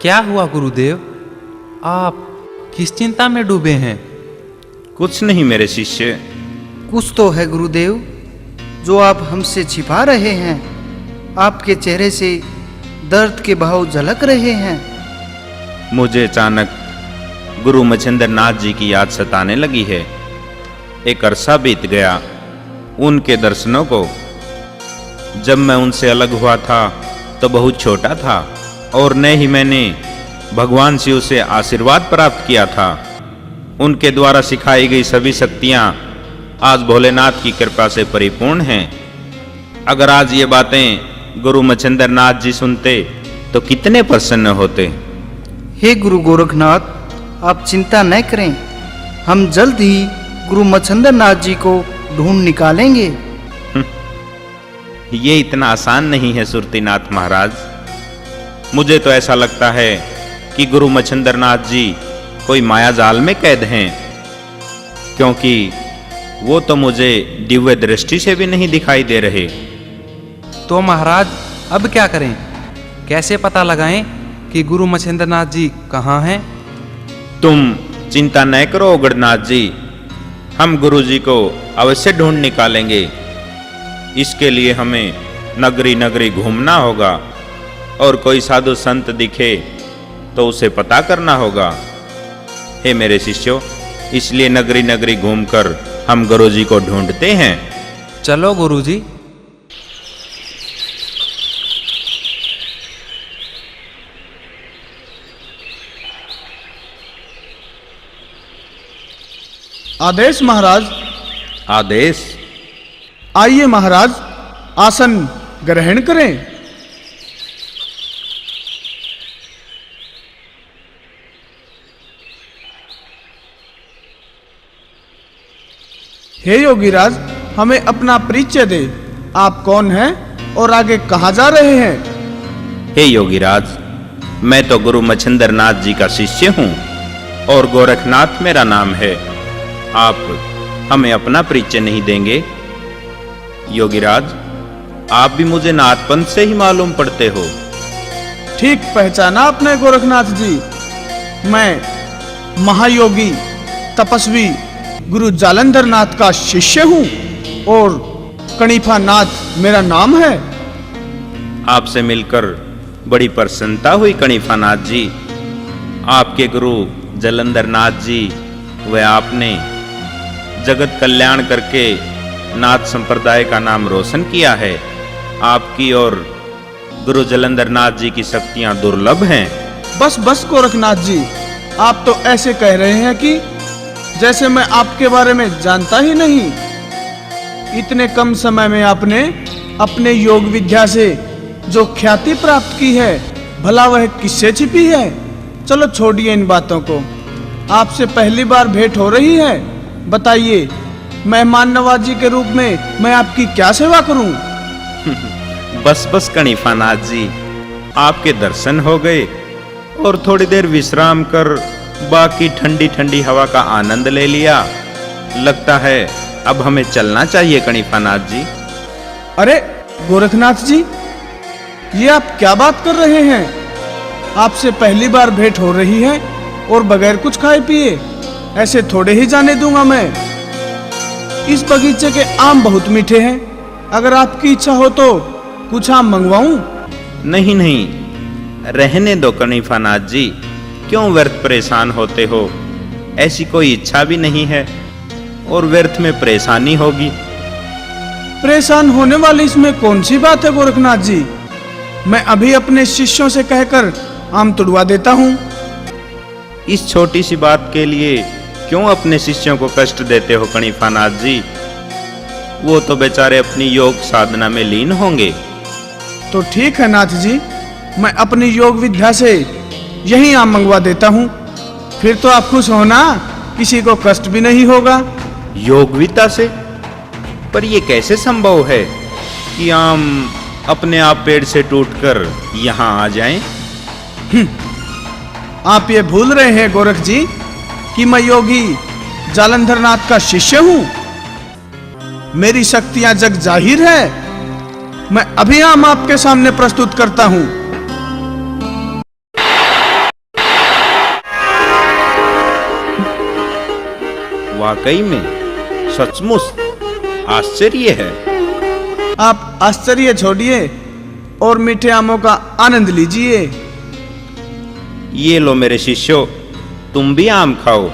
क्या हुआ गुरुदेव? आप किस चिंता में डूबे हैं? कुछ नहीं मेरे शिष्य। कुछ तो है गुरुदेव जो आप हमसे छिपा रहे हैं। आपके चेहरे से दर्द के भाव झलक रहे हैं। मुझे अचानक गुरु मच्छिंद्र नाथ जी की याद सताने लगी है। एक अरसा बीत गया उनके दर्शनों को। जब मैं उनसे अलग हुआ था तो बहुत छोटा था और न ही मैंने भगवान शिव से आशीर्वाद प्राप्त किया था। उनके द्वारा सिखाई गई सभी शक्तियां आज भोलेनाथ की कृपा से परिपूर्ण हैं। अगर आज ये बातें गुरु मच्छिंद्र नाथ जी सुनते तो कितने प्रसन्न होते। हे गुरु गोरखनाथ, आप चिंता न करें। हम जल्द ही गुरु मच्छिंद्र नाथ जी को ढूंढ निकालेंगे। ये इतना आसान नहीं है सुरतीनाथ महाराज। मुझे तो ऐसा लगता है कि गुरु मच्छिंद्र नाथ जी कोई माया जाल में कैद हैं, क्योंकि वो तो मुझे दिव्य दृष्टि से भी नहीं दिखाई दे रहे। तो महाराज अब क्या करें? कैसे पता लगाएं कि गुरु मच्छिंद्र नाथ जी कहाँ हैं? तुम चिंता न करो उगड़नाथ जी, हम गुरु जी को अवश्य ढूंढ निकालेंगे। इसके लिए हमें नगरी नगरी घूमना होगा और कोई साधु संत दिखे तो उसे पता करना होगा। हे मेरे शिष्यों, इसलिए नगरी नगरी घूमकर हम गुरु जी को ढूंढते हैं। चलो गुरु जी। आदेश महाराज। आदेश। आइए महाराज, आसन ग्रहण करें। हे योगीराज, हमें अपना परिचय दे। आप कौन हैं और आगे कहां जा रहे हैं? हे योगीराज, मैं तो गुरु मच्छिंद्र नाथ जी का शिष्य हूँ और गोरखनाथ मेरा नाम है। आप हमें अपना परिचय नहीं देंगे? योगीराज, आप भी मुझे नाथपंथ से ही मालूम पड़ते हो। ठीक पहचाना आपने गोरखनाथ जी। मैं महायोगी तपस्वी गुरु जालंधर नाथ का शिष्य हूँ और कणिफा नाथ मेरा नाम है। आपसे मिलकर बड़ी प्रसन्नता हुई कणिफा नाथ जी। आपके गुरु जालंधर नाथ जी व आपने जगत कल्याण करके नाथ संप्रदाय का नाम रोशन किया है। आपकी और गुरु जालंधर नाथ जी की शक्तियां दुर्लभ हैं। बस बस गोरखनाथ जी, आप तो ऐसे कह रहे हैं कि जैसे मैं आपके बारे में जानता ही नहीं। इतने कम समय में आपने अपने योग विद्या से जो ख्याति प्राप्त की है, भला वह किससे छिपी है? चलो छोड़िए इन बातों को। आपसे पहली बार भेंट हो रही है। बताइए, मेहमान नवाजी के रूप में मैं आपकी क्या सेवा करूं? बस बस कणिफा नाथ जी, आपके दर्शन हो गए और थोड़ी देर विश्राम कर बाकी ठंडी ठंडी हवा का आनंद ले लिया। लगता है अब हमें चलना चाहिए कणिफा नाथ जी। अरे गोरखनाथ जी, ये आप क्या बात कर रहे हैं? आपसे पहली बार भेंट हो रही है और बगैर कुछ खाए पिए ऐसे थोड़े ही जाने दूंगा मैं। इस बगीचे के आम बहुत मीठे हैं। अगर आपकी इच्छा हो तो कुछ आम मंगवाऊं? नहीं नहीं, रहने दो कणिफा नाथ जी। क्यों व्यर्थ परेशान होते हो? ऐसी कोई इच्छा भी नहीं है और व्यर्थ में परेशानी होगी। परेशान होने वाली इसमें कौन सी बात है गोरखनाथ जी? मैं अभी अपने शिष्यों से कहकर आम तुड़वा देता हूँ। इस छोटी सी बात के लिए क्यों अपने शिष्यों को कष्ट देते हो कणिफा नाथ जी? वो तो बेचारे अपनी योग साधना में लीन होंगे। तो ठीक है नाथ जी, मैं अपनी योग विद्या से यही आम मंगवा देता हूँ। फिर तो आप खुश होना, किसी को कष्ट भी नहीं होगा। योग विद्या से? पर ये कैसे संभव है कि आम अपने आप पेड़ से टूटकर यहाँ आ जाएं? आप ये भूल रहे हैं गोरख जी कि मैं योगी जालंधर नाथ का शिष्य हूँ। मेरी शक्तियां जग जाहिर है। मैं अभी आम आपके सामने प्रस्तुत करता हूँ। वाकई में सचमुच आश्चर्य है। आप आश्चर्य छोड़िए और मीठे आमों का आनंद लीजिए। ये लो मेरे शिष्यों, तुम भी आम खाओ।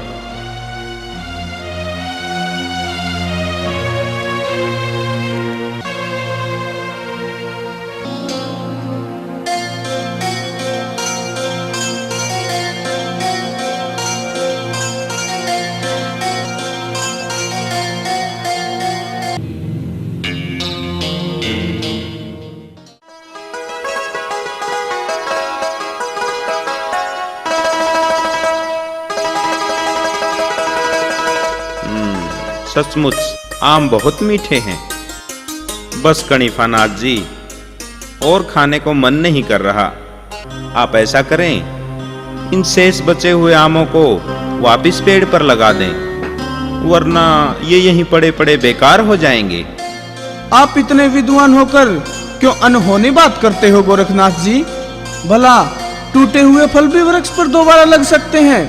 सचमुच आम बहुत मीठे हैं। बस कणिफानाथ जी, और खाने को मन नहीं कर रहा। आप ऐसा करें, इन शेष बचे हुए आमों को वापस पेड़ पर लगा दें, वरना ये यहीं पड़े पड़े बेकार हो जाएंगे। आप इतने विद्वान होकर क्यों अनहोनी बात करते हो गोरखनाथ जी? भला टूटे हुए फल भी वृक्ष पर दोबारा लग सकते हैं।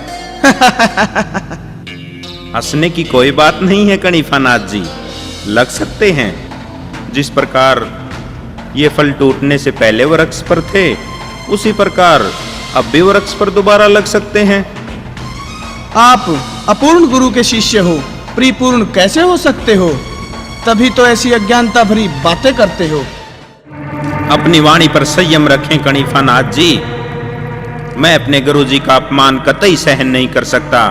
हंसने की कोई बात नहीं है कणिफानाथ जी, लग सकते हैं। जिस प्रकार ये फल टूटने से पहले वृक्ष पर थे, उसी प्रकार अब भी वृक्ष पर दोबारा लग सकते हैं। आप अपूर्ण गुरु के शिष्य हो, परिपूर्ण कैसे हो सकते हो? तभी तो ऐसी अज्ञानता भरी बातें करते हो। अपनी वाणी पर संयम रखें कणिफानाथ जी। मैं अपने गुरु जी का अपमान कतई सहन नहीं कर सकता।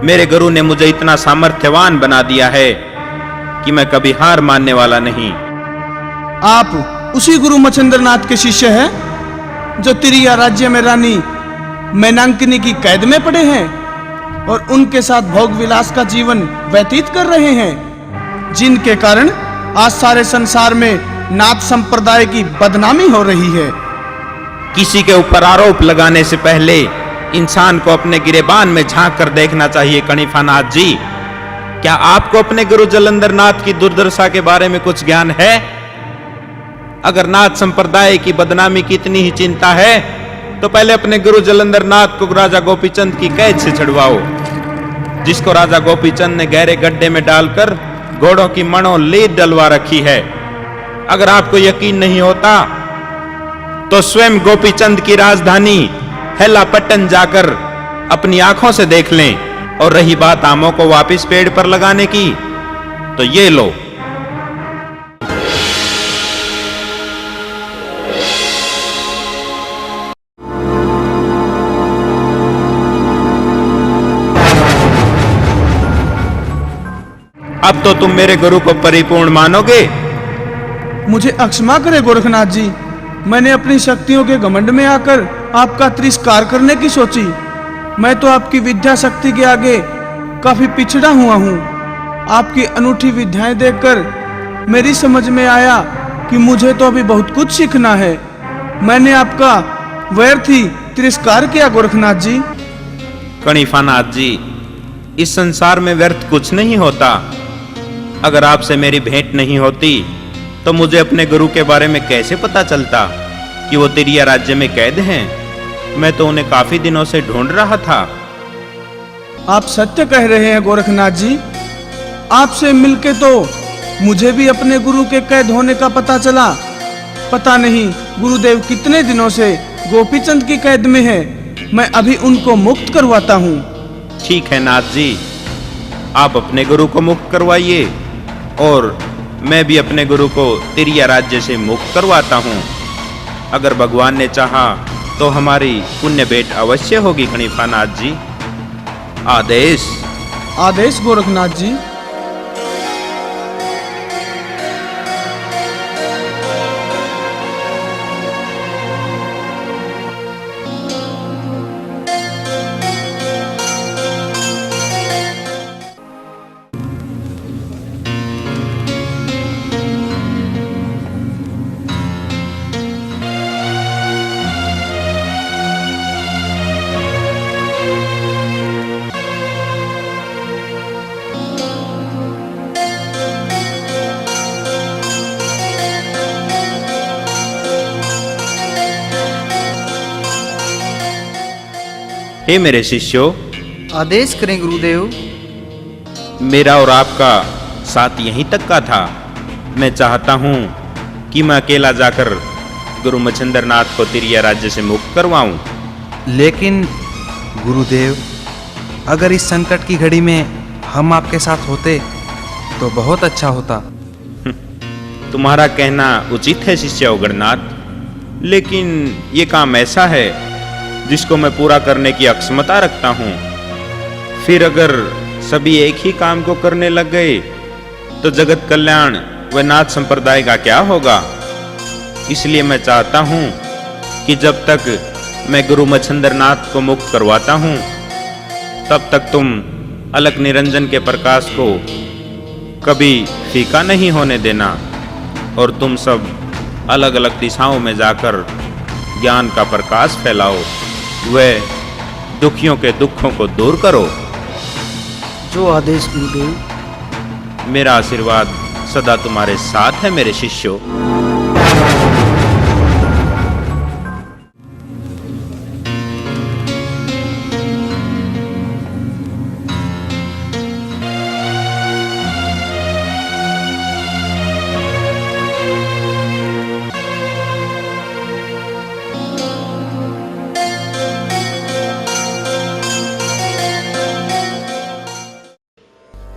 मेरे गुरु ने मुझे इतना सामर्थ्यवान बना दिया है कि मैं कभी हार मानने वाला नहीं। आप उसी गुरु मच्छिंद्रनाथ के शिष्य हैं जो तिरिया राज्य में रानी मैनांकिनी की कैद में पड़े हैं और उनके साथ भोग विलास का जीवन व्यतीत कर रहे हैं, जिनके कारण आज सारे संसार में नाथ संप्रदाय की बदनामी हो रही है। किसी के ऊपर आरोप लगाने से पहले इंसान को अपने गिरेबान में झांक कर देखना चाहिए कणिफानाथ जी। क्या आपको अपने गुरु जलंधर नाथ की दुर्दशा के बारे में कुछ ज्ञान है? अगर नाथ संप्रदाय की बदनामी की इतनी ही चिंता है तो पहले अपने गुरु जलंधर नाथ को राजा गोपीचंद की कैद से छुड़वाओ, जिसको राजा गोपीचंद ने गहरे गड्ढे में डालकर घोड़ों की मणों लीद डलवा रखी है। अगर आपको यकीन नहीं होता तो स्वयं गोपीचंद की राजधानी हेलापट्टन जाकर अपनी आंखों से देख लें। और रही बात आमों को वापस पेड़ पर लगाने की, तो ये लो। अब तो तुम मेरे गुरु को परिपूर्ण मानोगे? मुझे अक्षमा करे गोरखनाथ जी, मैंने अपनी शक्तियों के घमंड में आकर आपका तिरस्कार करने की सोची। मैं तो आपकी विद्या शक्ति के आगे काफी पिछड़ा हुआ हूँ। आपकी अनूठी विद्याएं देखकर मेरी समझ में आया कि मुझे तो अभी बहुत कुछ सीखना है। मैंने आपका व्यर्थ ही तिरस्कार किया गोरखनाथ जी। कणिफानाथ जी, इस संसार में व्यर्थ कुछ नहीं होता। अगर आपसे मेरी भेंट नहीं होती तो मुझे अपने गुरु के बारे में कैसे पता चलता कि वो तिरिया राज्य में कैद हैं? मैं तो उन्हें काफी दिनों से ढूंढ रहा था। आप सत्य कह रहे हैं गोरखनाथ जी। आपसे मिलके तो मुझे भी अपने गुरु के कैद होने का पता चला। पता नहीं गुरुदेव कितने दिनों से गोपीचंद की कैद में है। मैं अभी उनको मुक्त करवाता हूँ। ठीक है नाथ जी, आप अपने गुरु को मुक्त करवाइए और मैं भी अपने गुरु को तिरिया राज्य से मुक्त करवाता हूँ। अगर भगवान ने चाहा तो हमारी पुण्य भेंट अवश्य होगी कणिफानाथ जी। आदेश। आदेश गोरखनाथ जी। हे मेरे शिष्यों, आदेश करें गुरुदेव। मेरा और आपका साथ यहीं तक का था। मैं चाहता हूँ कि मैं अकेला जाकर गुरु मच्छिंद्र नाथ को तिरिया राज्य से मुक्त करवाऊं। लेकिन गुरुदेव, अगर इस संकट की घड़ी में हम आपके साथ होते तो बहुत अच्छा होता। तुम्हारा कहना उचित है शिष्य उग्रनाथ, लेकिन ये काम ऐसा है जिसको मैं पूरा करने की अक्षमता रखता हूँ। फिर अगर सभी एक ही काम को करने लग गए तो जगत कल्याण व नाथ संप्रदाय का क्या होगा। इसलिए मैं चाहता हूँ कि जब तक मैं गुरु मच्छिंद्र नाथ को मुक्त करवाता हूँ तब तक तुम अलख निरंजन के प्रकाश को कभी फीका नहीं होने देना और तुम सब अलग अलग दिशाओं में जाकर ज्ञान का प्रकाश फैलाओ, व दुखियों के दुखों को दूर करो। जो आदेश गुरुदेव। मेरा आशीर्वाद सदा तुम्हारे साथ है मेरे शिष्यों।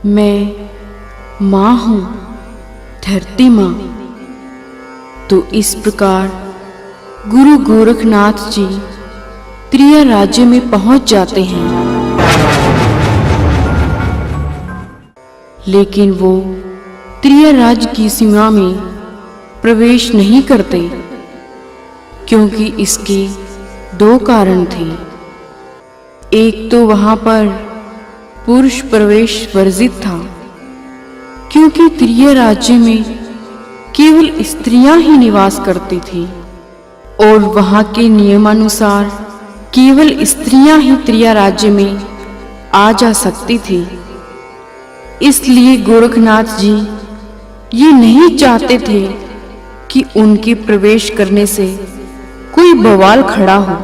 मैं माँ हूँ, धरती माँ। तो इस प्रकार गुरु गोरखनाथ जी त्रिया राज्य में पहुंच जाते हैं। लेकिन वो त्रिया राज्य की सीमा में प्रवेश नहीं करते, क्योंकि इसके दो कारण थे। एक तो वहां पर पुरुष प्रवेश वर्जित था, क्योंकि त्रिया राज्य में केवल स्त्रियां ही निवास करती थी और वहां के नियमानुसार केवल स्त्रियां ही त्रिया राज्य में आ जा सकती थी। इसलिए गोरखनाथ जी ये नहीं चाहते थे कि उनके प्रवेश करने से कोई बवाल खड़ा हो,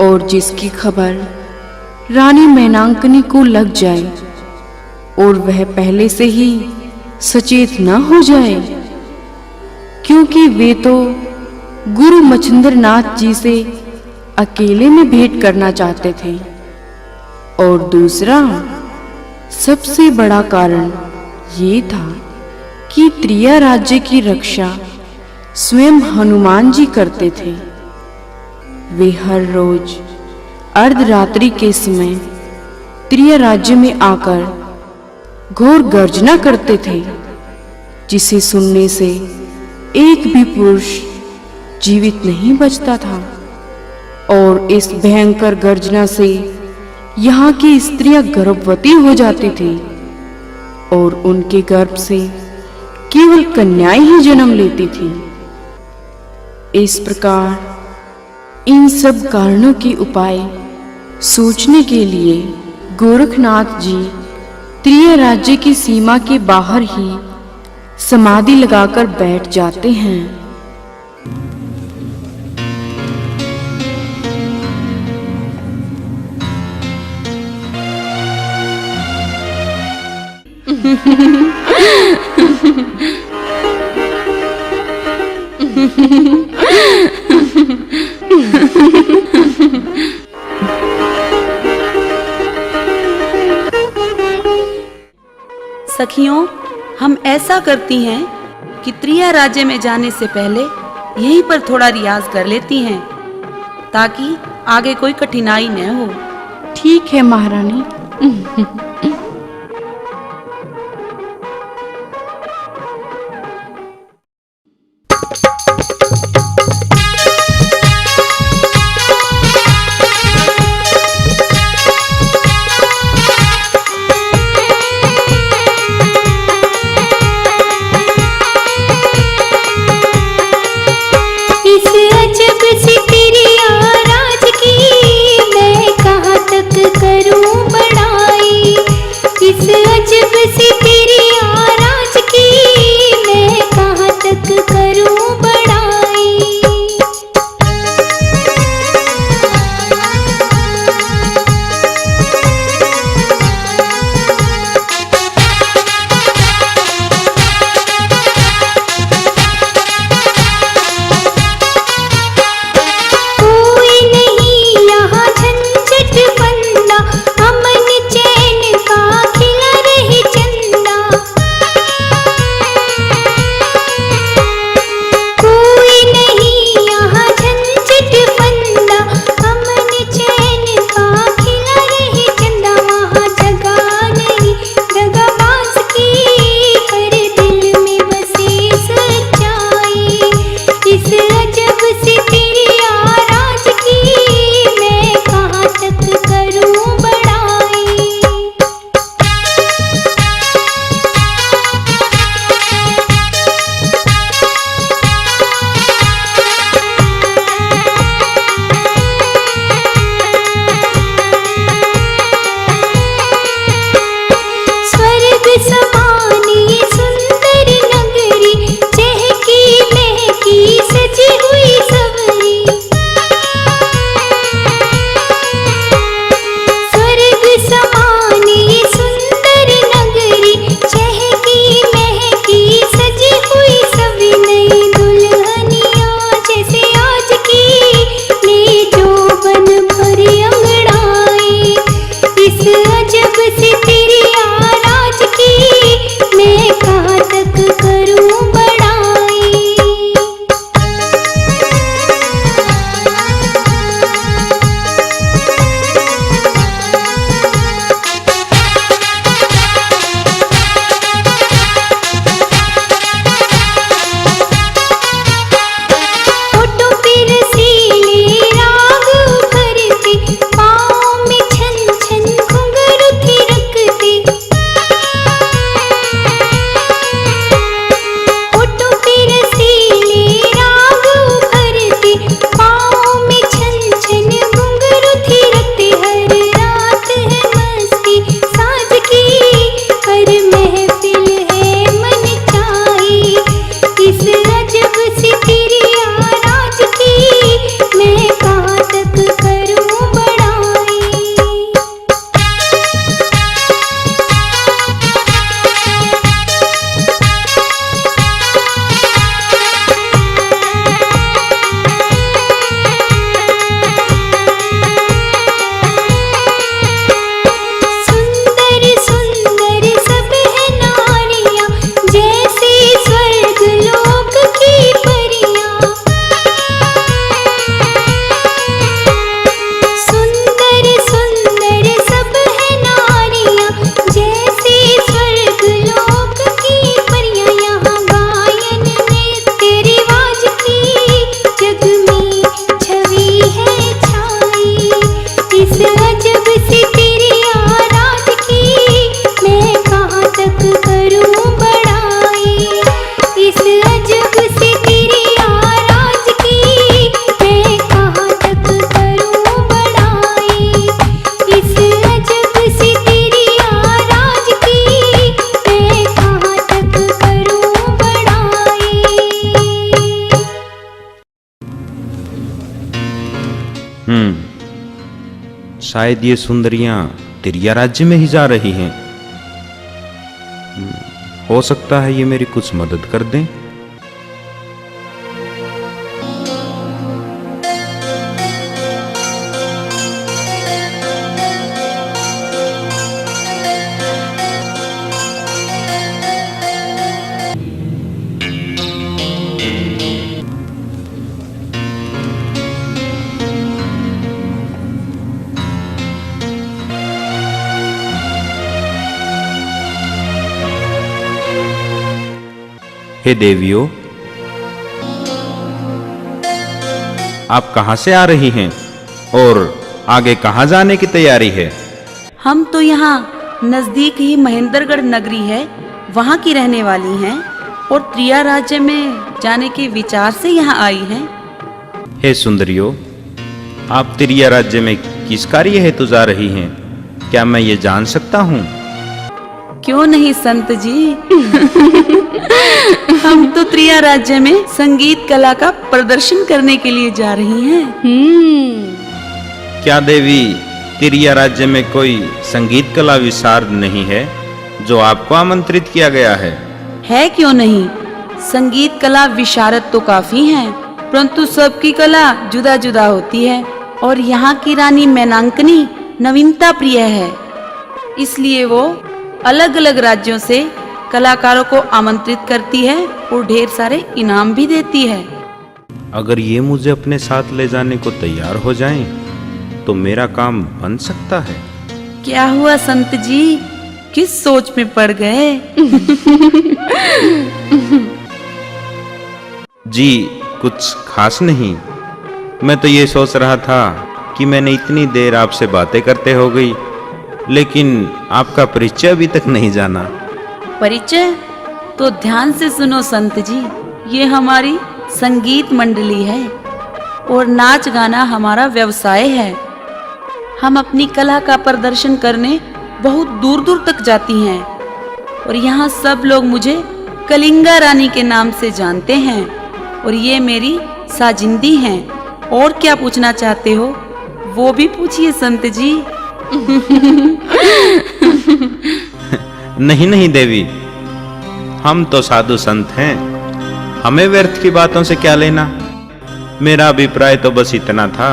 और जिसकी खबर रानी मैनांकनी को लग जाए और वह पहले से ही सचेत न हो जाए, क्योंकि वे तो गुरु मच्छिंद्र नाथ जी से अकेले में भेंट करना चाहते थे। और दूसरा सबसे बड़ा कारण ये था कि त्रिया राज्य की रक्षा स्वयं हनुमान जी करते थे। वे हर रोज अर्धरात्रि के समय त्रिया राज्य में आकर घोर गर्जना करते थे, जिसे सुनने से एक भी पुरुष जीवित नहीं बचता था। और इस भयंकर गर्जना से यहाँ की स्त्रियां गर्भवती हो जाती थी और उनके गर्भ से केवल कन्याएं ही जन्म लेती थी। इस प्रकार इन सब कारणों के उपाय सोचने के लिए गोरखनाथ जी त्रिया राज्य की सीमा के बाहर ही समाधि लगाकर बैठ जाते हैं। सखियों, हम ऐसा करती हैं कि त्रिया राज्य में जाने से पहले यहीं पर थोड़ा रियाज कर लेती हैं, ताकि आगे कोई कठिनाई न हो। ठीक है महारानी। शायद ये सुंदरियां तिरिया राज्य में ही जा रही हैं। हो सकता है ये मेरी कुछ मदद कर दें। हे देवियों, आप कहां से आ रही हैं और आगे कहां जाने की तैयारी है? हम तो यहाँ नजदीक ही महेंद्रगढ़ नगरी है, वहाँ की रहने वाली हैं और त्रिया राज्य में जाने के विचार से यहाँ आई हैं। हे सुंदरियों, आप तिरिया राज्य में किस कार्य हेतु जा रही हैं? क्या मैं ये जान सकता हूँ? क्यों नहीं संत जी। हम तो त्रिया राज्य में संगीत कला का प्रदर्शन करने के लिए जा रही हैं। क्या देवी, तिरिया राज्य में कोई संगीत कला विशारद नहीं है जो आपको आमंत्रित किया गया है? है क्यों नहीं, संगीत कला विशारद तो काफी हैं, परंतु सबकी कला जुदा जुदा होती है और यहाँ की रानी मैनांकनी नवीनता प्रिय है, इसलिए वो अलग अलग राज्यों से कलाकारों को आमंत्रित करती है और ढेर सारे इनाम भी देती है। अगर ये मुझे अपने साथ ले जाने को तैयार हो जाएं, तो मेरा काम बन सकता है। क्या हुआ संत जी, किस सोच में पड़ गए? जी कुछ खास नहीं, मैं तो ये सोच रहा था कि मैंने इतनी देर आपसे बातें करते हो गई, लेकिन आपका परिचय अभी तक नहीं जाना। परिचय तो ध्यान से सुनो संत जी, ये हमारी संगीत मंडली है और नाच गाना हमारा व्यवसाय है। हम अपनी कला का प्रदर्शन करने बहुत दूर दूर तक जाती हैं और यहाँ सब लोग मुझे कलिंगा रानी के नाम से जानते हैं और ये मेरी साजिंदी हैं। और क्या पूछना चाहते हो वो भी पूछिए संत जी। नहीं नहीं देवी, हम तो साधु संत हैं, हमें व्यर्थ की बातों से क्या लेना। मेरा अभिप्राय तो बस इतना था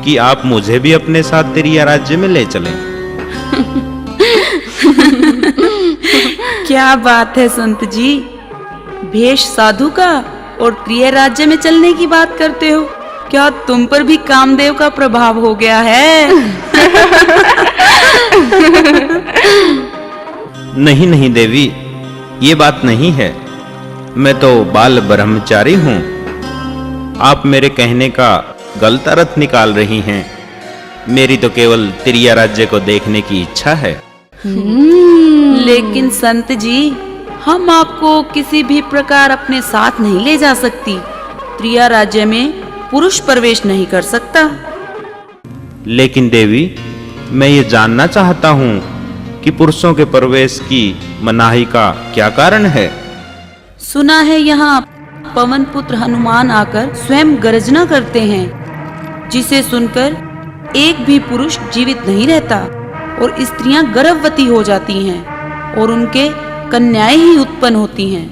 कि आप मुझे भी अपने साथ तिरिया राज्य में ले चलें। क्या बात है संत जी, भेष साधु का और त्रिया राज्य में चलने की बात करते हो। क्या तुम पर भी कामदेव का प्रभाव हो गया है? नहीं नहीं देवी, ये बात नहीं है, मैं तो बाल ब्रह्मचारी हूँ। आप मेरे कहने का गलत अर्थ निकाल रही हैं। मेरी तो केवल तिरिया राज्य को देखने की इच्छा है। लेकिन संत जी, हम आपको किसी भी प्रकार अपने साथ नहीं ले जा सकती। त्रिया राज्य में पुरुष प्रवेश नहीं कर सकता। लेकिन देवी, मैं ये जानना चाहता हूँ कि पुरुषों के प्रवेश की मनाही का क्या कारण है? सुना है यहाँ पवन पुत्र हनुमान आकर स्वयं गर्जना करते हैं, जिसे सुनकर एक भी पुरुष जीवित नहीं रहता और स्त्रियां गर्भवती हो जाती हैं और उनके कन्याएं ही उत्पन्न होती हैं।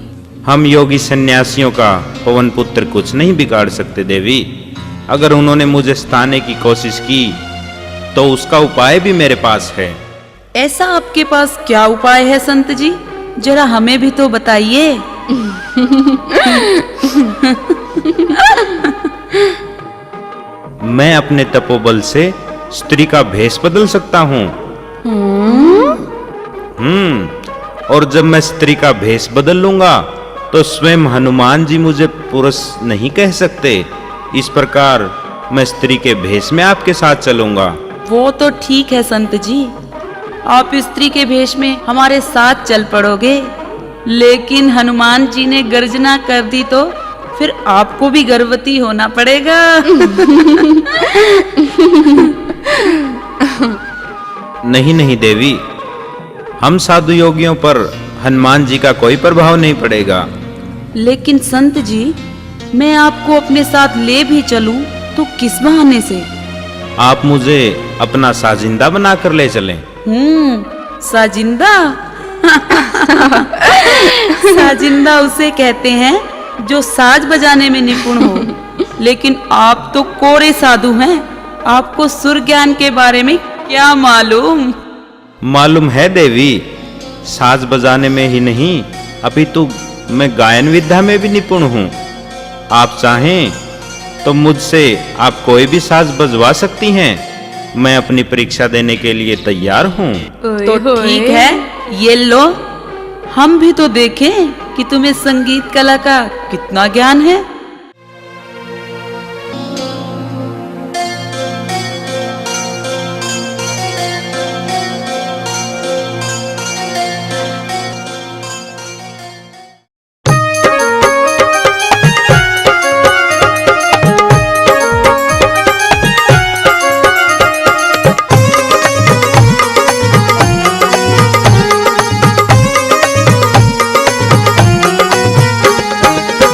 हम योगी सन्यासियों का पवन पुत्र कुछ नहीं बिगाड़ सकते देवी। अगर उन्होंने मुझे सताने की कोशिश की तो उसका उपाय भी मेरे पास है। ऐसा आपके पास क्या उपाय है संत जी, जरा हमें भी तो बताइए। मैं अपने तपोबल से स्त्री का भेष बदल सकता हूँ। और जब मैं स्त्री का भेष बदल लूंगा तो स्वयं हनुमान जी मुझे पुरुष नहीं कह सकते। इस प्रकार मैं स्त्री के भेष में आपके साथ चलूंगा। वो तो ठीक है संत जी, आप स्त्री के भेष में हमारे साथ चल पड़ोगे, लेकिन हनुमान जी ने गर्जना कर दी तो फिर आपको भी गर्भवती होना पड़ेगा। नहीं नहीं देवी, हम साधु योगियों पर हनुमान जी का कोई प्रभाव नहीं पड़ेगा। लेकिन संत जी, मैं आपको अपने साथ ले भी चलूं तो किस बहाने से? आप मुझे अपना साजिंदा बनाकर ले चलें। साजिंदा। साजिंदा उसे कहते हैं जो साज बजाने में निपुण हो, लेकिन आप तो कोरे साधु हैं। आपको सुर ज्ञान के बारे में क्या मालूम? मालूम है देवी, साज बजाने में ही नहीं अपितु मैं गायन विद्या में भी निपुण हूँ। आप चाहें तो मुझसे आप कोई भी साज बजवा सकती हैं। मैं अपनी परीक्षा देने के लिए तैयार हूँ। तो ठीक है, ये लो, हम भी तो देखें कि तुम्हें संगीत कला का कितना ज्ञान है।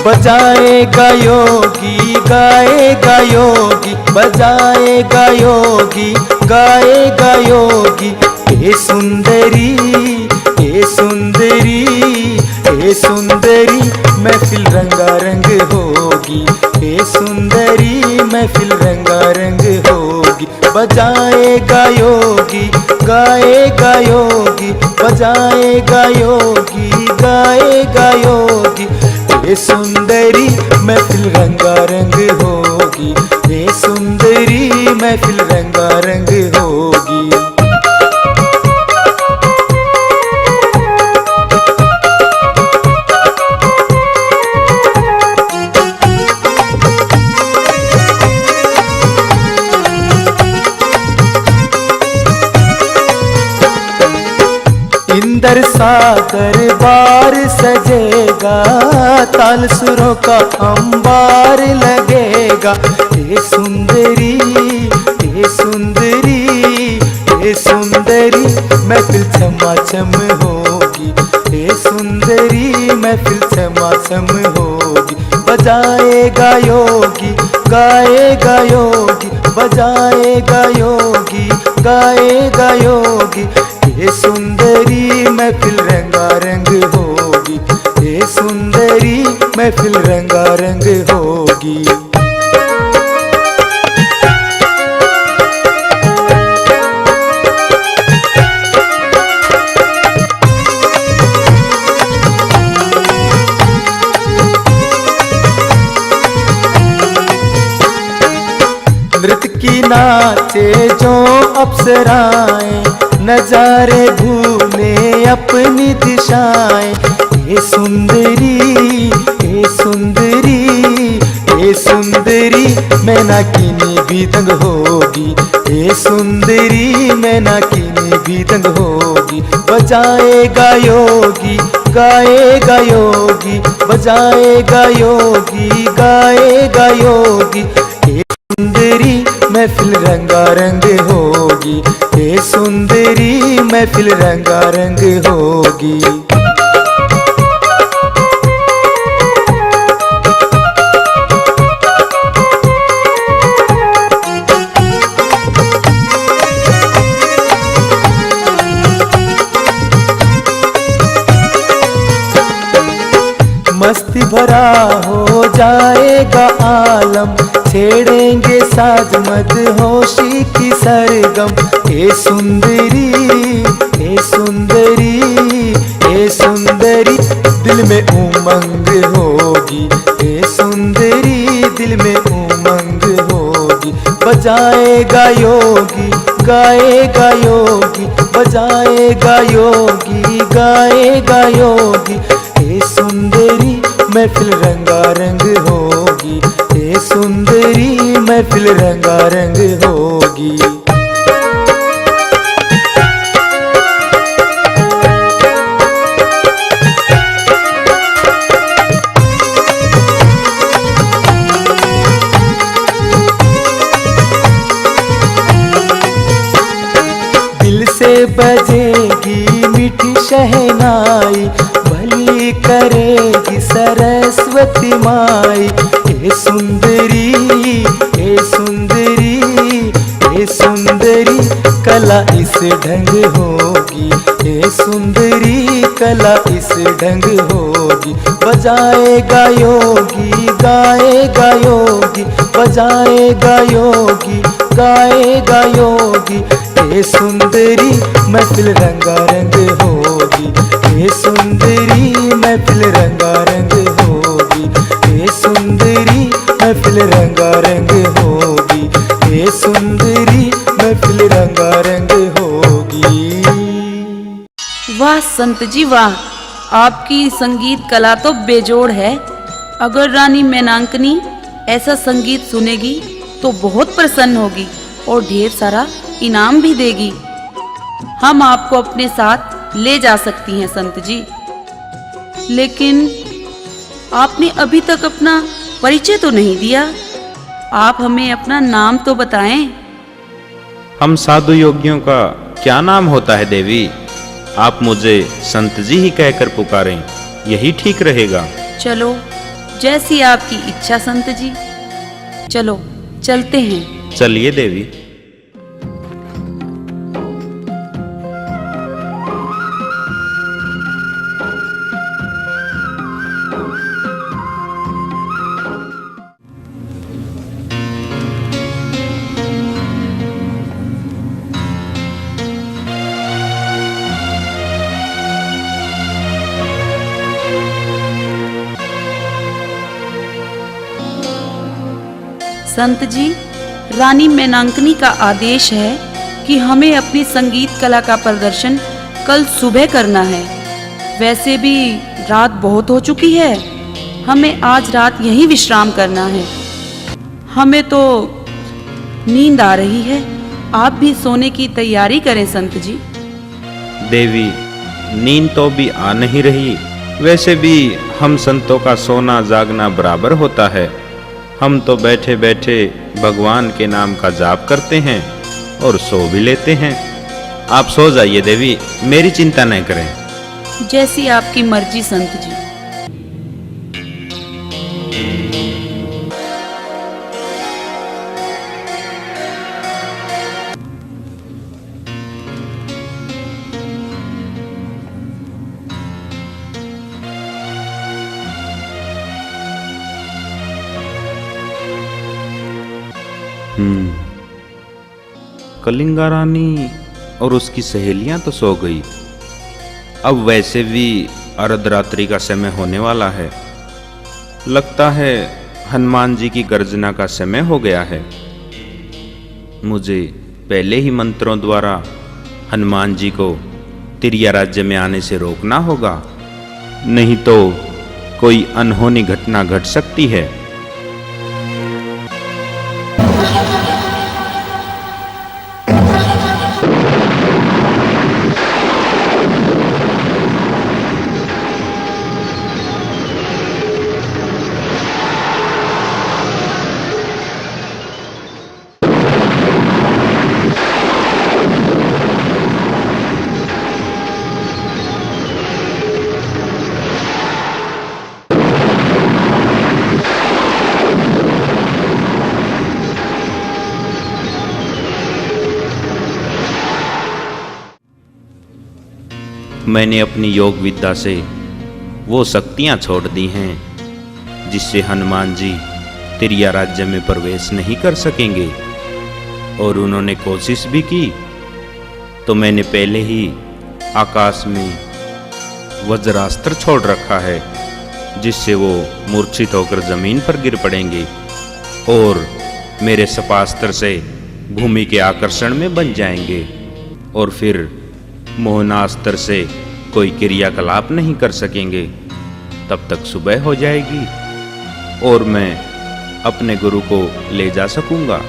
बजाएगा योगी गाएगा योगी, बजाएगा योगी गाएगा योगी। हे सुंदरी, हे सुंदरी, हे सुंदरी, महफिल रंगारंग होगी। हे सुंदरी, महफिल रंगारंग होगी। बजाएगा योगी गाएगा योगी, बजाएगा योगी गाएगा योगी। हे सुंदरी, महफिल रंगारंग होगी। हे सुंदरी, महफिल रंगारंग होगी। इंदर सा दरबार सजेगा, ताल सुरों का अंबार लगेगा। हे सुंदरी, हे सुंदरी, हे सुंदरी, महफिल छमाछम होगी। हे सुंदरी, महफिल छमाछम होगी। बजाएगा योगी गाएगा योगी, बजाएगा योगी गाएगा योगी। हे सुंदरी, महफिल रंगारंग होगी। हे सुंदरी, महफिल रंगारंग होगी। नृत्य की नाचे जो अप्सराएं, नजारे भूले अपनी दिशाएं। हे सुंदरी, हे सुंदरी, हे सुंदरी, मैना कीनी भी दंग होगी। हे सुंदरी, मैना कीनी भी दंग होगी। बजाएगा योगी गाएगा योगी, बजाएगा योगी गाएगा योगी। हे सुंदरी, महफिल रंगारंग होगी। हे सुंदरी, महफिल रंगारंग होगी। मस्ती भरा हो जाएगा आलम, छेड़ेंगे साज मद होशी की सरगम। हे सुंदरी, हे सुंदरी, हे सुंदरी, दिल में उमंग होगी। हे सुंदरी, दिल में उमंग होगी। बजाएगा योगी गाएगा योगी, बजाएगा योगी गाएगा योगी। हे सुंदरी, महफिल रंगारंग होगी। हे सुंदरी, महफिल रंगारंग होगी। दिल से बजेगी मीठी शहनाई, भली करेगी सरस्वती माई। हे सुंदरी, हे सुंदरी, कला इस ढंग होगी, हे सुंदरी कला इस ढंग होगी। बजाएगा योगी गाएगा योगी, बजाएगा योगी गाएगा योगी। हे सुंदरी महफिल रंगारंग होगी, हे सुंदरी महफिल रंगारंग होगी, हे सुंदरी महफिल रंगारंग होगी, हे सुंदरी महफिल रंगारंग होगी। वाह संत जी वाह, आपकी संगीत कला तो बेजोड़ है। अगर रानी मैनांकनी ऐसा संगीत सुनेगी तो बहुत प्रसन्न होगी और ढेर सारा इनाम भी देगी। हम आपको अपने साथ ले जा सकती हैं संत जी। लेकिन आपने अभी तक अपना परिचय तो नहीं दिया। आप हमें अपना नाम तो बताएं। हम साधु योगियों का क्या नाम होता है देवी? आप मुझे संत जी ही कहकर पुकारें, यही ठीक रहेगा। चलो, जैसी आपकी इच्छा संत जी। चलो चलते हैं। चलिए देवी। संत जी, रानी मैनांकनी का आदेश है कि हमें अपनी संगीत कला का प्रदर्शन कल सुबह करना है। वैसे भी रात बहुत हो चुकी है, हमें आज रात यहीं विश्राम करना है। हमें तो नींद आ रही है, आप भी सोने की तैयारी करें संत जी। देवी, नींद तो भी आ नहीं रही। वैसे भी हम संतों का सोना जागना बराबर होता है। हम तो बैठे बैठे भगवान के नाम का जाप करते हैं और सो भी लेते हैं। आप सो जाइए देवी, मेरी चिंता नहीं करें। जैसी आपकी मर्जी संत जी। कलिंगा रानी और उसकी सहेलियां तो सो गई। अब वैसे भी अर्धरात्रि का समय होने वाला है। लगता है हनुमान जी की गर्जना का समय हो गया है। मुझे पहले ही मंत्रों द्वारा हनुमान जी को तिरिया राज्य में आने से रोकना होगा, नहीं तो कोई अनहोनी घटना घट सकती है। मैंने अपनी योग विद्या से वो शक्तियां छोड़ दी हैं जिससे हनुमान जी तिरिया राज्य में प्रवेश नहीं कर सकेंगे। और उन्होंने कोशिश भी की तो मैंने पहले ही आकाश में वज्रास्त्र छोड़ रखा है, जिससे वो मूर्छित होकर जमीन पर गिर पड़ेंगे और मेरे सपास्त्र से भूमि के आकर्षण में बन जाएंगे और फिर मोहनास्त्र से कोई क्रियाकलाप नहीं कर सकेंगे। तब तक सुबह हो जाएगी और मैं अपने गुरु को ले जा सकूंगा।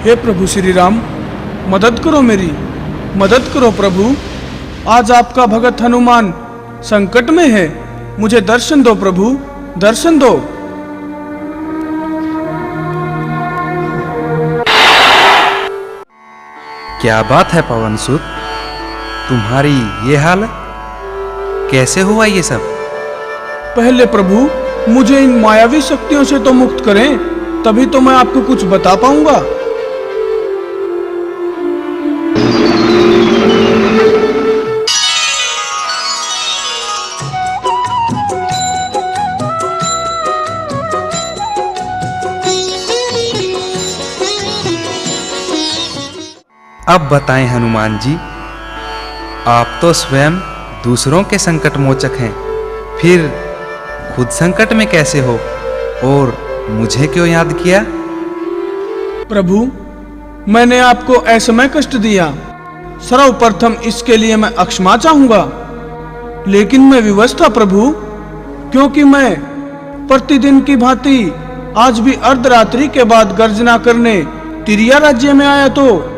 हे प्रभु श्री राम, मदद करो मेरी, मदद करो प्रभु। आज आपका भगत हनुमान संकट में है, मुझे दर्शन दो प्रभु, दर्शन दो। क्या बात है पवनसुत, तुम्हारी ये हालत कैसे हुआ ये सब? पहले प्रभु मुझे इन मायावी शक्तियों से तो मुक्त करें, तभी तो मैं आपको कुछ बता पाऊंगा। अब बताएं हनुमान जी, आप तो स्वयं दूसरों के संकट मोचक हैं, फिर खुद संकट में कैसे हो और मुझे क्यों याद किया? प्रभु, मैंने आपको असमय कष्ट दिया, सर्वप्रथम इसके लिए मैं क्षमा चाहूंगा। लेकिन मैं विवश था प्रभु, क्योंकि मैं प्रतिदिन की भांति आज भी अर्धरात्रि के बाद गर्जना करने तिरिया राज्य में आया तो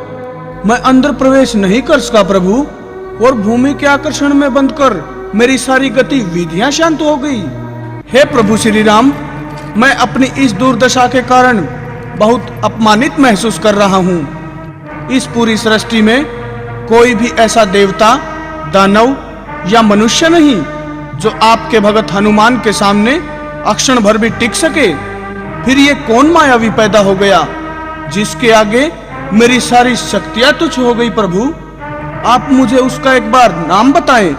मैं अंदर प्रवेश नहीं कर सका प्रभु, और भूमि के आकर्षण में बंद कर मेरी सारी गतिविधियां शांत हो गई। हे प्रभु श्री राम, मैं अपनी इस दुर्दशा के कारण बहुत अपमानित महसूस कर रहा हूँ। इस पूरी सृष्टि में कोई भी ऐसा देवता, दानव या मनुष्य नहीं जो आपके भगत हनुमान के सामने अक्षण भर भी टिक सके। फिर ये कौन मायावी पैदा हो गया जिसके आगे मेरी सारी शक्तियां तुच्छ हो गई? प्रभु, आप मुझे उसका एक बार नाम बताएं,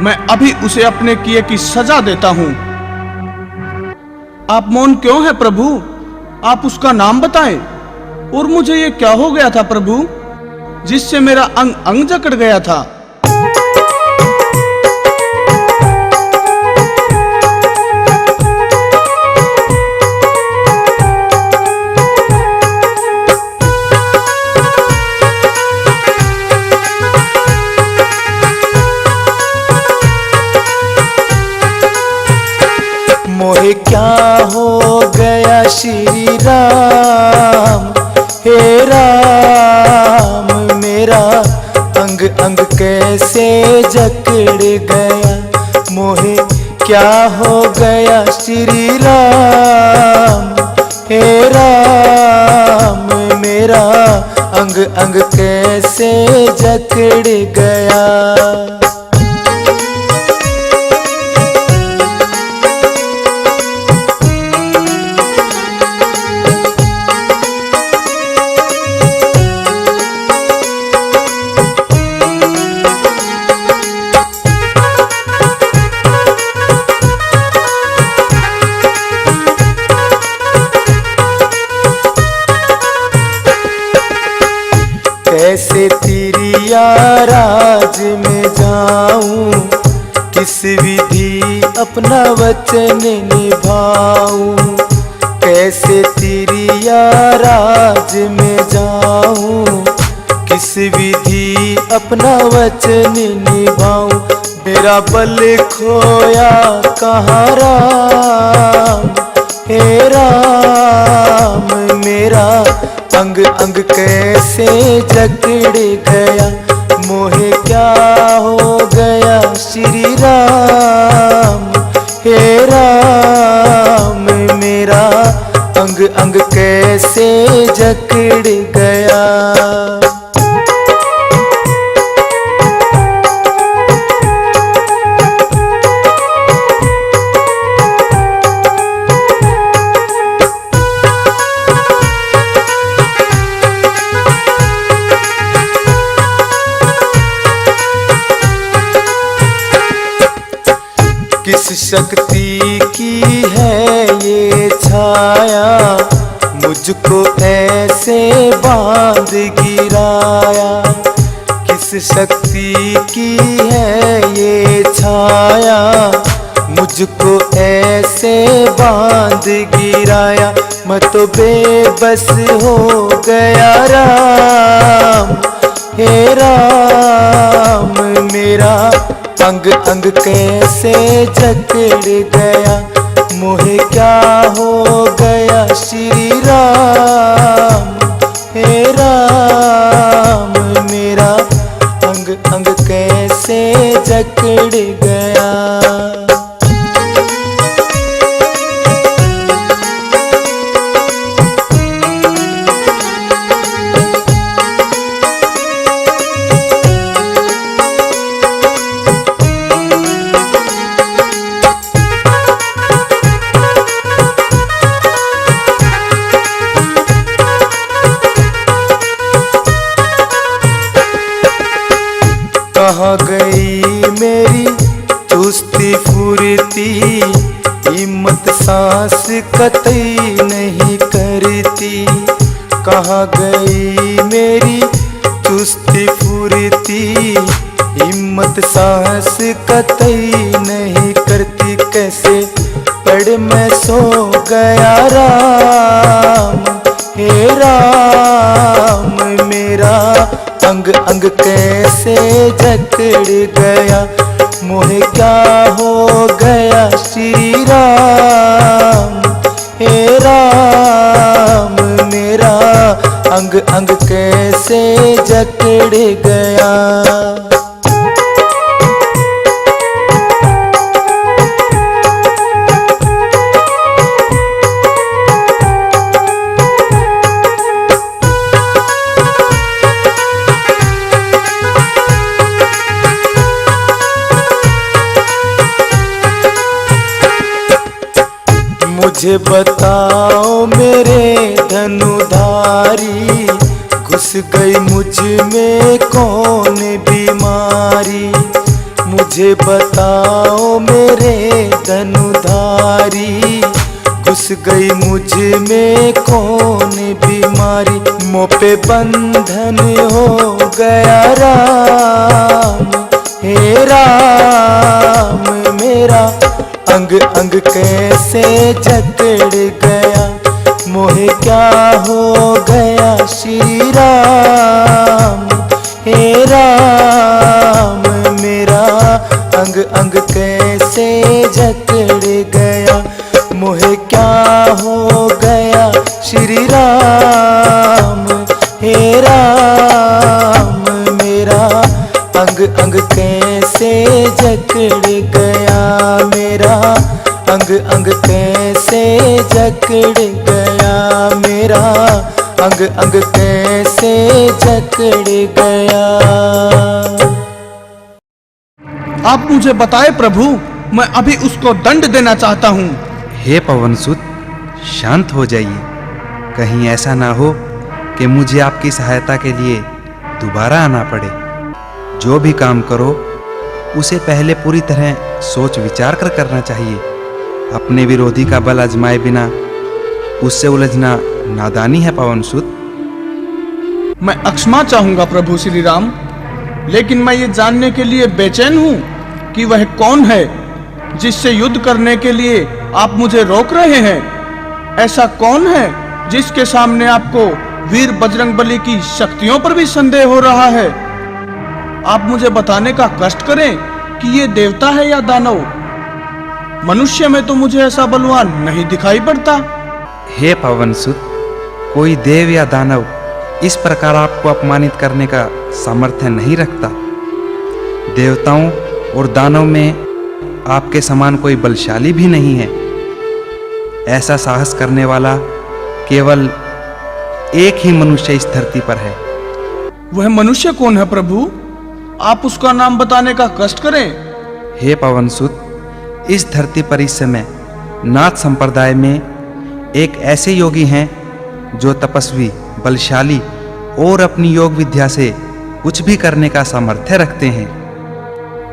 मैं अभी उसे अपने किए की सजा देता हूं। आप मौन क्यों है प्रभु? आप उसका नाम बताएं। और मुझे ये क्या हो गया था प्रभु, जिससे मेरा अंग अंग जकड़ गया था? मोहे क्या हो गया श्री राम, हे राम, मेरा अंग अंग कैसे जकड़ गया। मोहे क्या हो गया श्री राम, हे राम, मेरा अंग अंग कैसे जकड़ गया। कैसे तिरिया राज में जाऊं, किस विधि अपना वचन निभाऊं। कैसे तिरिया राज में जाऊं, किस विधि अपना वचन निभाऊं। मेरा बल खोया कहाँ राम, हे राम, मेरा अंग अंग कैसे जकड़ गया। मोहे क्या हो गया श्री राम, हे राम, मेरा अंग अंग कैसे जकड़ गया। किस शक्ति की है ये छाया, मुझको ऐसे बांध गिराया। किस शक्ति की है ये छाया, मुझको ऐसे बांध गिराया। मैं तो बेबस हो गया राम, हे राम, मेरा अंग अंग कैसे जकड़ गया। मोहे क्या हो गया श्री राम, हे जकड़ गया। कहाँ गई मेरी चुस्ती फुर्ती, हिम्मत सांस कतई नहीं करती। कहाँ गई मेरी चुस्ती फुर्ती, हिम्मत सांस कतई नहीं करती। कैसे पड़ मैं सो गया राम, हे राम मेरा अंग अंग कैसे जकड़ गया। मोहे क्या हो गया श्री राम, हे राम मेरा अंग अंग कैसे जकड़ गया। मुझे बताओ मेरे धनुधारी, घुस गई मुझ में कौन बीमारी। मुझे बताओ मेरे धनुधारी, घुस गई मुझ में कौन बीमारी। मुँह पे बंधन हो गया राम, हे राम मेरा अंग अंग कैसे जकड़ गया। मोहे क्या हो गया श्री राम, हे राम मेरा अंग अंग कैसे जकड़ गया। मोहे क्या हो गया श्री राम, हे राम मेरा अंग अंग कैसे जकड़ गया। मेरा अंग अंग कैसे जकड़ गया, मेरा अंग अंग कैसे जकड़ गया। आप मुझे बताए प्रभु, मैं अभी उसको दंड देना चाहता हूँ। हे पवनसुत, शांत हो जाइए। कहीं ऐसा ना हो कि मुझे आपकी सहायता के लिए दोबारा आना पड़े। जो भी काम करो उसे पहले पूरी तरह सोच विचार कर करना चाहिए। अपने विरोधी का बल आजमाए बिना उससे उलझना नादानी है पवनसुत। मैं अक्षमा चाहूंगा प्रभु श्री राम, लेकिन मैं ये जानने के लिए बेचैन हूँ कि वह कौन है जिससे युद्ध करने के लिए आप मुझे रोक रहे हैं। ऐसा कौन है जिसके सामने आपको वीर बजरंगबली की शक्तियों पर भी संदेह हो रहा है। आप मुझे बताने का कष्ट करें कि ये देवता है या दानव। मनुष्य में तो मुझे ऐसा बलवान नहीं दिखाई पड़ता। हे पवनसुत, कोई देव या दानव इस प्रकार आपको अपमानित करने का सामर्थ्य नहीं रखता। देवताओं और दानव में आपके समान कोई बलशाली भी नहीं है। ऐसा साहस करने वाला केवल एक ही मनुष्य इस धरती पर है। वह मनुष्य कौन है प्रभु? आप उसका नाम बताने का कष्ट करें। हे पवनसुत, इस धरती पर इस समय नाथ संप्रदाय में एक ऐसे योगी हैं जो तपस्वी, बलशाली और अपनी योग विद्या से कुछ भी करने का सामर्थ्य रखते हैं,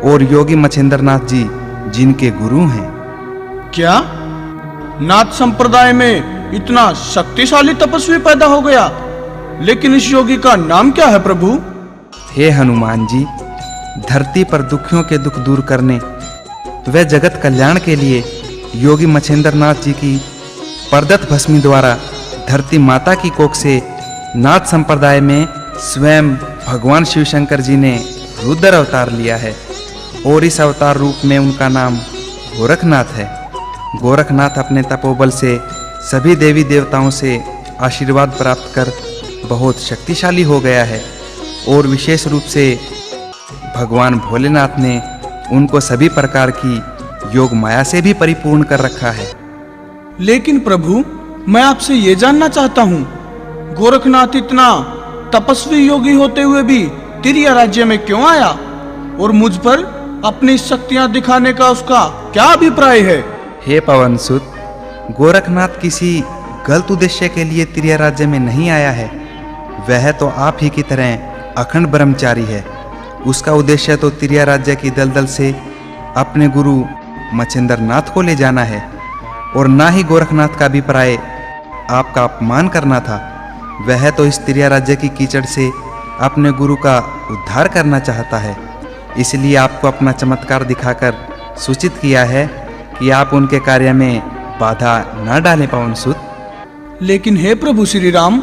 और योगी मच्छिंद्र नाथ जी जिनके गुरु हैं। क्या नाथ संप्रदाय में इतना शक्तिशाली तपस्वी पैदा हो गया? लेकिन इस योगी का नाम क्या है प्रभु? हे हनुमान जी, धरती पर दुखियों के दुख दूर करने व जगत कल्याण के लिए योगी मच्छिंद्र नाथ जी की परदत्त भस्मी द्वारा धरती माता की कोख से नाथ संप्रदाय में स्वयं भगवान शिव शंकर जी ने रुद्र अवतार लिया है, और इस अवतार रूप में उनका नाम गोरखनाथ है। गोरखनाथ अपने तपोबल से सभी देवी देवताओं से आशीर्वाद प्राप्त कर बहुत शक्तिशाली हो गया है, और विशेष रूप से भगवान भोलेनाथ ने उनको सभी प्रकार की योग माया से भी परिपूर्ण कर रखा है। लेकिन प्रभु, मैं आपसे ये जानना चाहता हूँ, गोरखनाथ इतना तपस्वी योगी होते हुए भी तिरिया राज्य में क्यों आया और मुझ पर अपनी शक्तियां दिखाने का उसका क्या अभिप्राय है? हे पवन सुत, गोरखनाथ किसी गलत उद्देश्य के लिए तिरिया राज्य में नहीं आया है। वह तो आप ही की तरह अखंड ब्रह्मचारी है। उसका उद्देश्य तो तिरिया राज्य की दलदल से अपने गुरु मच्छिंद्र नाथ को ले जाना है और ना ही गोरखनाथ का अभिप्राय आपका अपमान करना था। वह तो इस तिरिया राज्य की कीचड़ से अपने गुरु का उद्धार करना चाहता है। इसलिए आपको अपना चमत्कार दिखाकर सूचित किया है कि आप उनके कार्य में बाधा न डालें पवन सुत। लेकिन हे प्रभु श्री राम,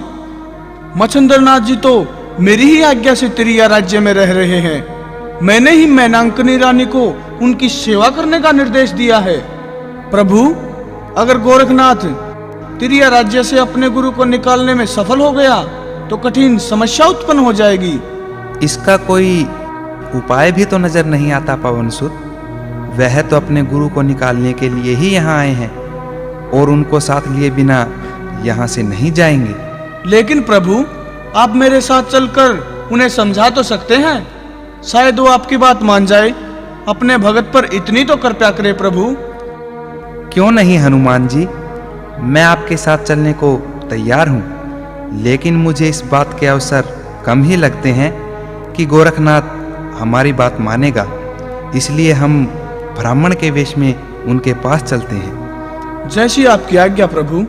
मच्छिंद्रनाथ जी तो मेरी ही आज्ञा से तिरिया राज्य में रह रहे हैं। मैंने ही मैनांकनी रानी को उनकी सेवा करने का निर्देश दिया है। प्रभु, अगर गोरखनाथ तिरिया राज्य से अपने गुरु को निकालने में सफल हो गया तो कठिन समस्या उत्पन्न हो जाएगी। इसका कोई उपाय भी तो नजर नहीं आता पवन सुत। वह तो अपने गुरु को निकालने के लिए ही यहाँ आए हैं और उनको साथ लिए बिना यहाँ से नहीं जाएंगे। लेकिन प्रभु, आप मेरे साथ चलकर उन्हें समझा तो सकते हैं, शायद वो आपकी बात मान जाए। अपने भगत पर इतनी तो कृपा करे प्रभु। क्यों नहीं हनुमान जी, मैं आपके साथ चलने को तैयार हूँ। लेकिन मुझे इस बात के अवसर कम ही लगते हैं कि गोरखनाथ हमारी बात मानेगा। इसलिए हम ब्राह्मण के वेश में उनके पास चलते हैं। जैसी आपकी आज्ञा प्रभु।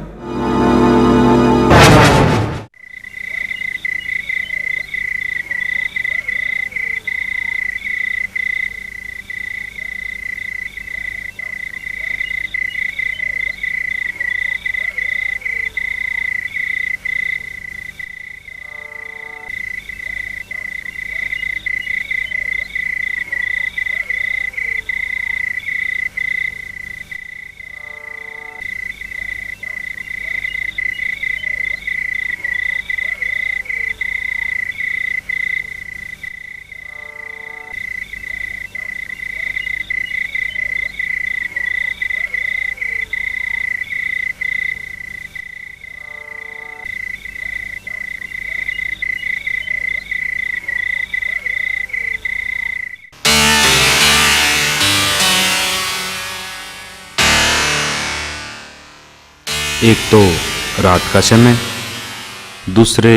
एक तो रात का समय, दूसरे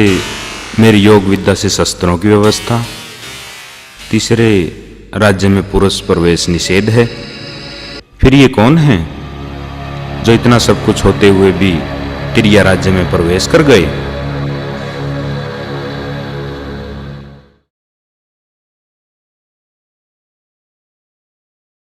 मेरी योग विद्या से शस्त्रों की व्यवस्था, तीसरे राज्य में पुरुष प्रवेश निषेध है। फिर ये कौन है जो इतना सब कुछ होते हुए भी तिरिया राज्य में प्रवेश कर गए?